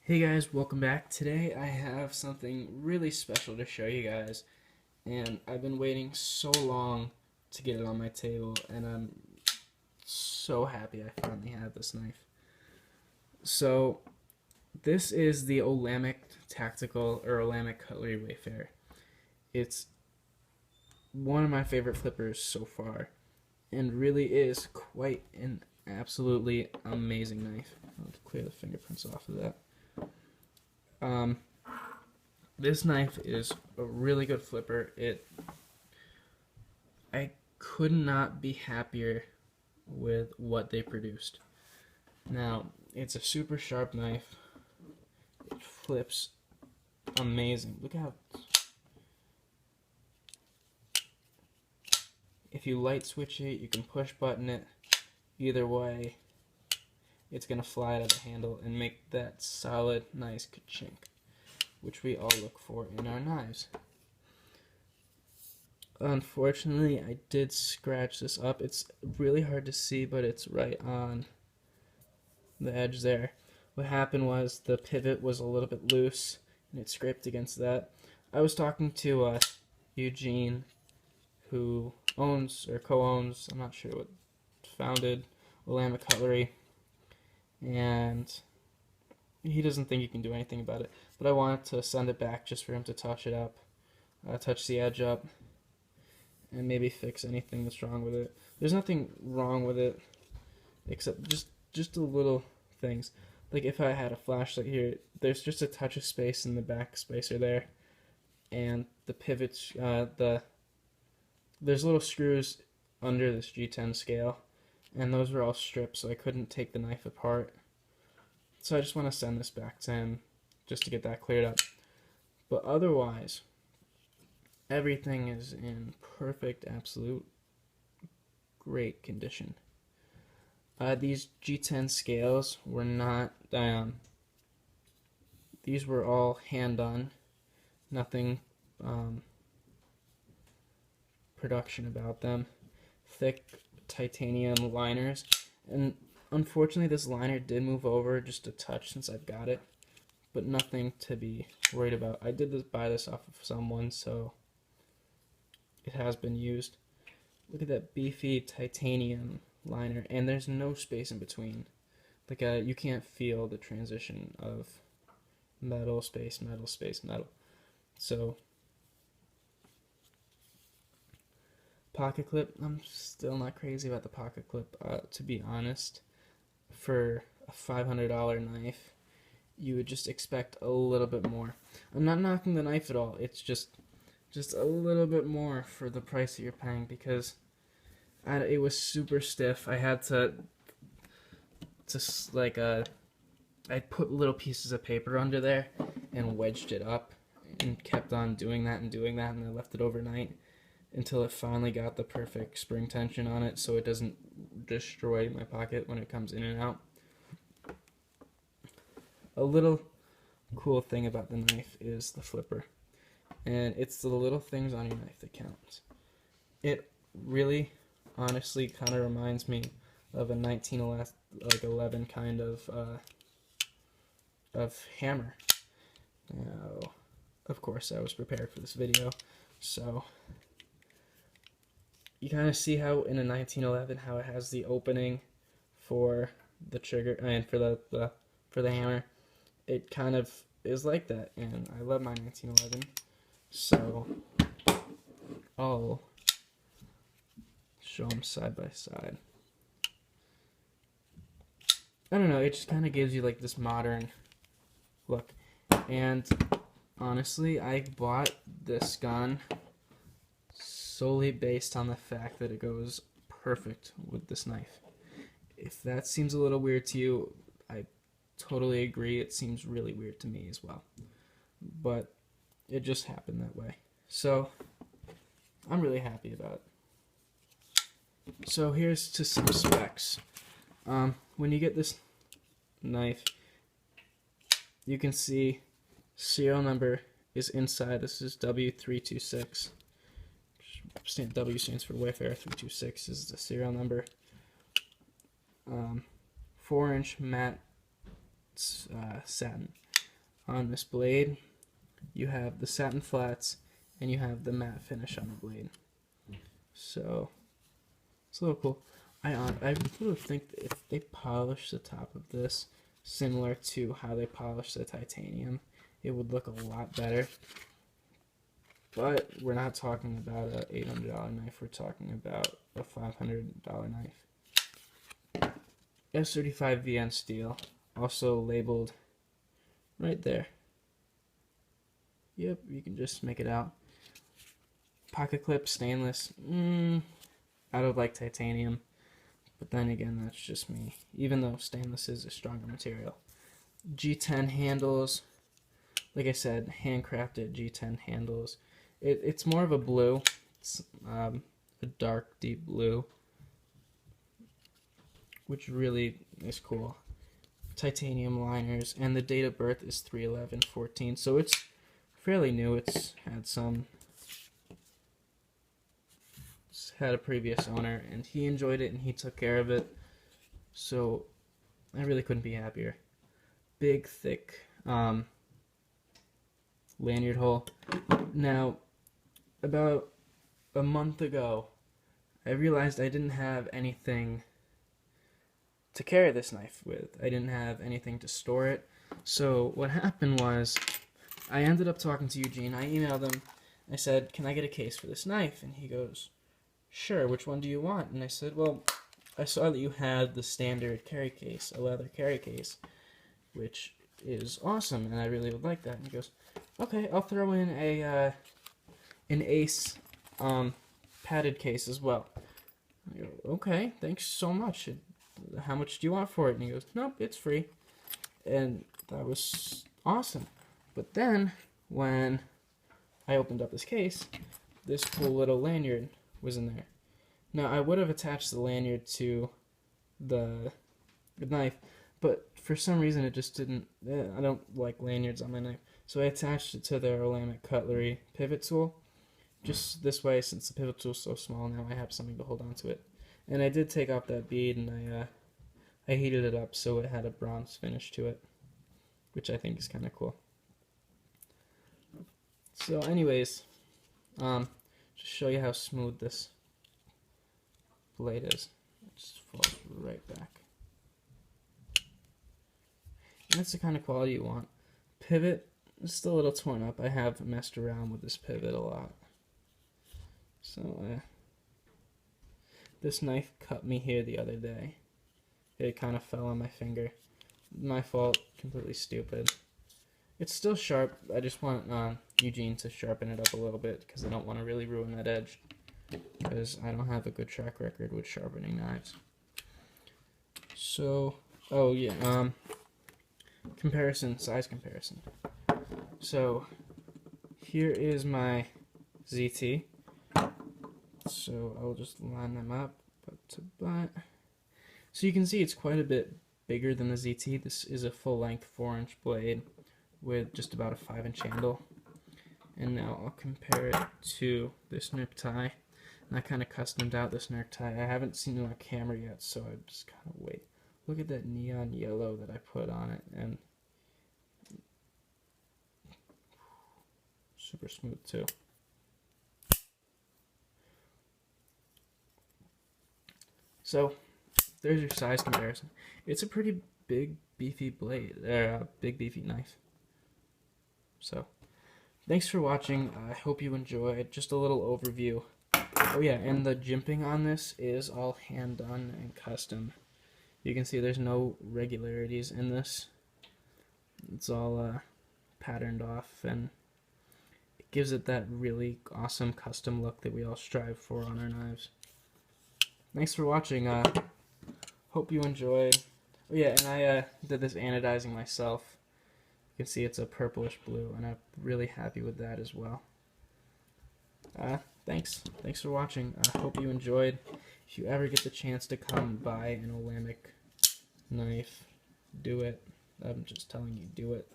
Hey guys, welcome back. Today I have something really special to show you guys, and I've been waiting so long to get it on my table, and I'm so happy I finally have this knife. So this is the Olamic Tactical or Olamic Cutlery Wayfarer. It's one of my favorite flippers so far, and really is quite an absolutely amazing knife. I'll clear the fingerprints off of that. This knife is a really good flipper. I could not be happier with what they produced. Now, it's a super sharp knife. It flips amazing. Look how, if you light switch it, you can push button it. Either way, it's gonna fly out of the handle and make that solid, nice ka-chink, which we all look for in our knives. Unfortunately, I did scratch this up. It's really hard to see, but it's right on the edge there. What happened was the pivot was a little bit loose, and it scraped against that. I was talking to Eugene, who owns, or co-owns, I'm not sure what, founded Olamic Cutlery, and he doesn't think he can do anything about it. But I wanted to send it back just for him to touch it up, touch the edge up, and maybe fix anything that's wrong with it. There's nothing wrong with it, except just the little things. Like if I had a flashlight here, there's just a touch of space in the back spacer there, and the pivots, there's little screws under this G10 scale, and those were all stripped, so I couldn't take the knife apart. So I just want to send this back to him just to get that cleared up. But otherwise, everything is in perfect, absolute, great condition. These G10 scales were not, these were all hand done, nothing production about them. Thick titanium liners, and unfortunately this liner did move over just a touch since I've got it, but nothing to be worried about. I did buy this off of someone, so it has been used. Look at that beefy titanium liner, and there's no space in between. Like you can't feel the transition of metal, space, metal, space, metal. So pocket clip, I'm still not crazy about the pocket clip, to be honest. For a $500 knife, you would just expect a little bit more. I'm not knocking the knife at all, it's just a little bit more for the price that you're paying, because it was super stiff. I had to I put little pieces of paper under there and wedged it up and kept on doing that, and I left it overnight until it finally got the perfect spring tension on it so it doesn't destroy my pocket when it comes in and out. A little cool thing about the knife is the flipper, and it's the little things on your knife that counts. It really, honestly, kind of reminds me of a 1911 kind of hammer. Now, of course, I was prepared for this video, so you kind of see how in a 1911 how it has the opening for the trigger and for the hammer. It kind of is like that, and I love my 1911. So I'll show them side by side. I don't know, it just kind of gives you like this modern look. And honestly, I bought this gun solely based on the fact that it goes perfect with this knife. If that seems a little weird to you, I totally agree. It seems really weird to me as well, but it just happened that way. So I'm really happy about it. So here's to some specs. When you get this knife, you can see serial number is inside. This is W326. W stands for Wayfarer. 326 is the serial number. 4-inch matte satin. on this blade. You have the satin flats, and you have the matte finish on the blade. So it's a little cool. I would think that if they polish the top of this similar to how they polish the titanium, it would look a lot better. But we're not talking about a $800 knife. We're talking about a $500 knife. S35 VN steel, also labeled right there. Yep, you can just make it out. Pocket clip, stainless. I don't like titanium, but then again, that's just me. Even though stainless is a stronger material. G10 handles. Like I said, handcrafted G10 handles. It's more of a blue. It's a dark, deep blue, which really is cool. Titanium liners, and the date of birth is 3/11/14, so it's fairly new. It's had a previous owner, and he enjoyed it, and he took care of it, so I really couldn't be happier. Big, thick lanyard hole. Now, about a month ago, I realized I didn't have anything to carry this knife with. I didn't have anything to store it. So what happened was, I ended up talking to Eugene. I emailed him. I said, "Can I get a case for this knife?" And he goes, "Sure, which one do you want?" And I said, "Well, I saw that you had the standard carry case, a leather carry case, which is awesome, and I really would like that." And he goes, "Okay, I'll throw in an Ace padded case as well." I go, "Okay, thanks so much. How much do you want for it?" And he goes, "Nope, it's free." And that was awesome. But then, when I opened up this case, this cool little lanyard was in there. Now, I would have attached the lanyard to the knife, but for some reason it just didn't. I don't like lanyards on my knife. So I attached it to their Olamic Cutlery pivot tool. Just this way, since the pivot tool is so small now, I have something to hold on to it. And I did take off that bead, and I heated it up so it had a bronze finish to it, which I think is kind of cool. So anyways, just show you how smooth this blade is. It just falls right back. And that's the kind of quality you want. Pivot is still a little torn up. I have messed around with this pivot a lot. So this knife cut me here the other day. It kind of fell on my finger. My fault, completely stupid. It's still sharp. I just want Eugene to sharpen it up a little bit because I don't want to really ruin that edge, because I don't have a good track record with sharpening knives. So, oh yeah, size comparison. So here is my ZT. So I'll just line them up butt to butt. So you can see it's quite a bit bigger than the ZT. This is a full-length 4-inch blade with just about a 5-inch handle. And now I'll compare it to this Nerk tie. And I kind of customed out this Nerk tie. I haven't seen it on camera yet, so I just kind of wait. Look at that neon yellow that I put on it, and super smooth too. So there's your size comparison. It's a pretty big, beefy blade, big, beefy knife. So thanks for watching. I hope you enjoyed. Just a little overview. Oh yeah, and the jimping on this is all hand done and custom. You can see there's no regularities in this. It's all patterned off, and it gives it that really awesome custom look that we all strive for on our knives. Thanks for watching. Hope you enjoyed. Oh yeah, and I did this anodizing myself. You can see it's a purplish blue, and I'm really happy with that as well. Thanks for watching. I hope you enjoyed. If you ever get the chance to come buy an Olamic knife, do it. I'm just telling you, do it.